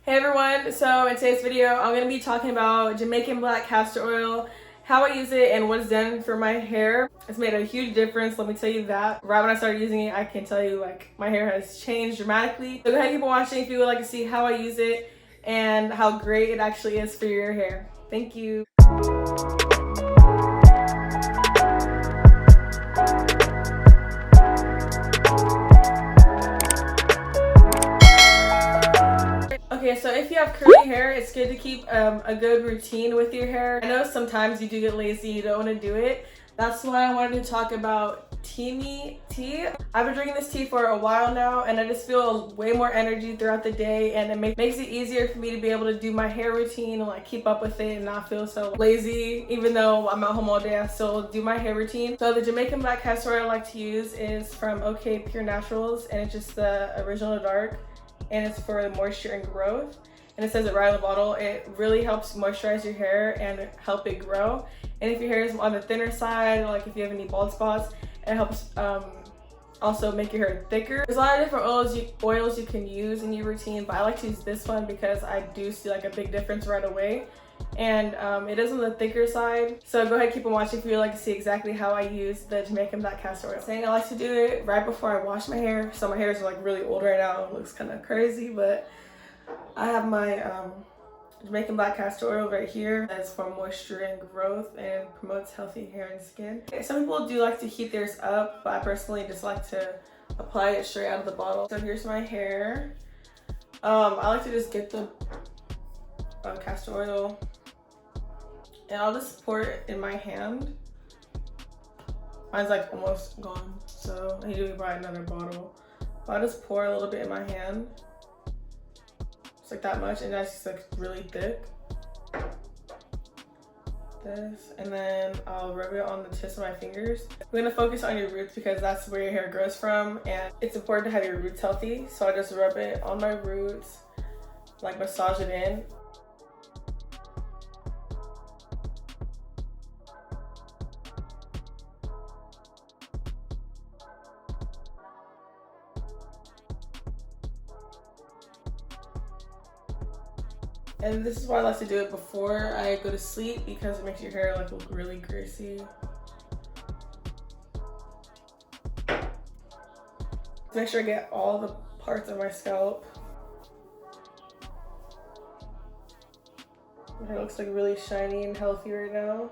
Hey everyone, so in today's video I'm going to be talking about Jamaican black castor oil, how I use it and what it's done for my hair. It's made a huge difference, let me tell you that. Right when I started using it, I can tell you like my hair has changed dramatically. So go ahead and keep on watching if you would like to see how I use it and how great it actually is for your hair. Thank you. Okay, so if you have curly hair, it's good to keep a good routine with your hair. I know sometimes you do get lazy, you don't want to do it. That's why I wanted to talk about TEAMI tea. I've been drinking this tea for a while now and I just feel way more energy throughout the day, and it makes it easier for me to be able to do my hair routine and like keep up with it and not feel so lazy. Even though I'm at home all day, I still do my hair routine. So the Jamaican black castor oil I like to use is from OK Pure Naturals, and it's just the original dark, and it's for moisture and growth, and it says it right on the bottle. It really helps moisturize your hair and help it grow. And if your hair is on the thinner side, like if you have any bald spots, it helps also make your hair thicker. There's a lot of different oils you can use in your routine, but I like to use this one because I do see like a big difference right away, and it is on the thicker side. So go ahead and keep on watching if you would like to see exactly how I use the Jamaican black castor oil. Saying I like to do it right before I wash my hair, so my hair is like really old right now. It looks kind of crazy, but I have my Jamaican black castor oil right here. That's for moisture and growth and promotes healthy hair and skin. Some people do like to heat theirs up, but I personally just like to apply it straight out of the bottle. So here's my hair. I like to just get the castor oil and I'll just pour it in my hand. Mine's like almost gone, so I need to buy another bottle. But I'll just pour a little bit in my hand. Just like that much, and that's just like really thick. This, and then I'll rub it on the tips of my fingers. We're gonna focus on your roots because that's where your hair grows from, and it's important to have your roots healthy. So I just rub it on my roots, like massage it in. And this is why I like to do it before I go to sleep, because it makes your hair like look really greasy. Make sure I get all the parts of my scalp. My hair looks like really shiny and healthy right now.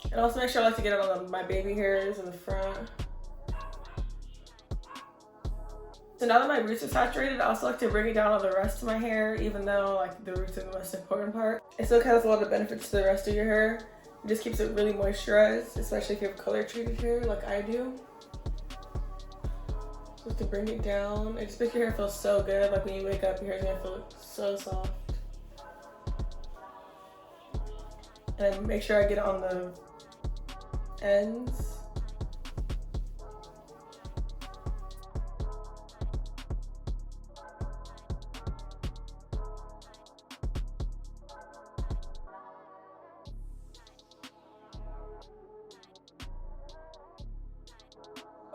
And also make sure I like to get it on my baby hairs in the front. So now that my roots are saturated, I also like to bring it down on the rest of my hair, even though like the roots are the most important part. It still has a lot of benefits to the rest of your hair. It just keeps it really moisturized, especially if you have color treated hair like I do. Just to bring it down, it just makes your hair feel so good. Like when you wake up, your hair's gonna feel so soft. And make sure I get it on the ends.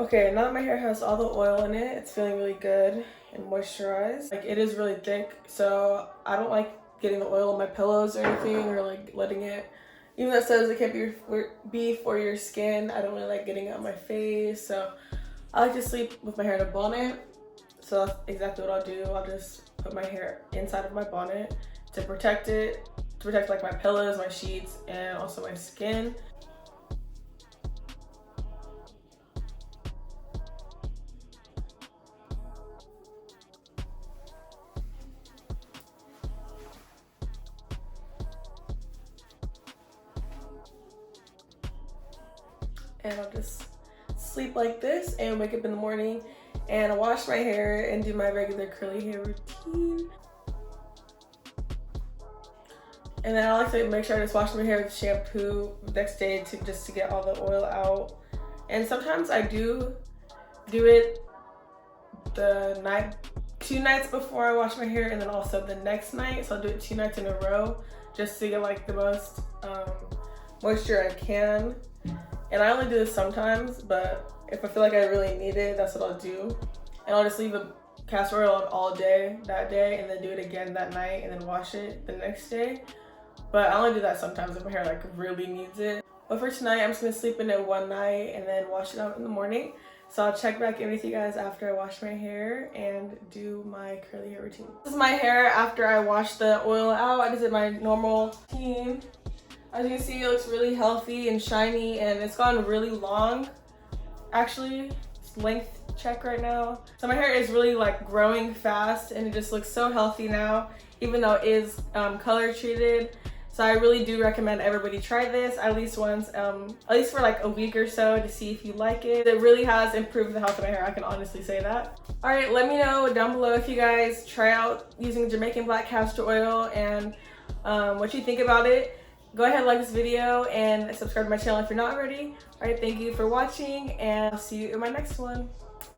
Okay, now that my hair has all the oil in it, it's feeling really good and moisturized. Like it is really thick, so I don't like getting the oil on my pillows or anything, or like letting it, even though it says it can't be for your skin, I don't really like getting it on my face. So I like to sleep with my hair in a bonnet. So that's exactly what I'll do. I'll just put my hair inside of my bonnet to protect it, to protect like my pillows, my sheets, and also my skin. And I'll just sleep like this and wake up in the morning and wash my hair and do my regular curly hair routine. And then I like to make sure I just wash my hair with shampoo next day just to get all the oil out. And sometimes I do it the night, 2 nights before I wash my hair, and then also the next night. So I'll do it 2 nights in a row just to get like the most moisture I can. And I only do this sometimes, but if I feel like I really need it, that's what I'll do. And I'll just leave the castor oil on all day that day, and then do it again that night, and then wash it the next day. But I only do that sometimes if my hair like really needs it. But for tonight, I'm just gonna sleep in it one night and then wash it out in the morning. So I'll check back in with you guys after I wash my hair and do my curly hair routine. This is my hair after I wash the oil out. I just did my normal routine. As you can see, it looks really healthy and shiny, and it's gotten really long. Actually, it's length check right now. So my hair is really like growing fast, and it just looks so healthy now, even though it is color treated. So I really do recommend everybody try this at least once, at least for like a week or so, to see if you like it. It really has improved the health of my hair, I can honestly say that. All right, let me know down below if you guys try out using Jamaican black castor oil and what you think about it. Go ahead and like this video and subscribe to my channel if you're not already. All right, thank you for watching, and I'll see you in my next one.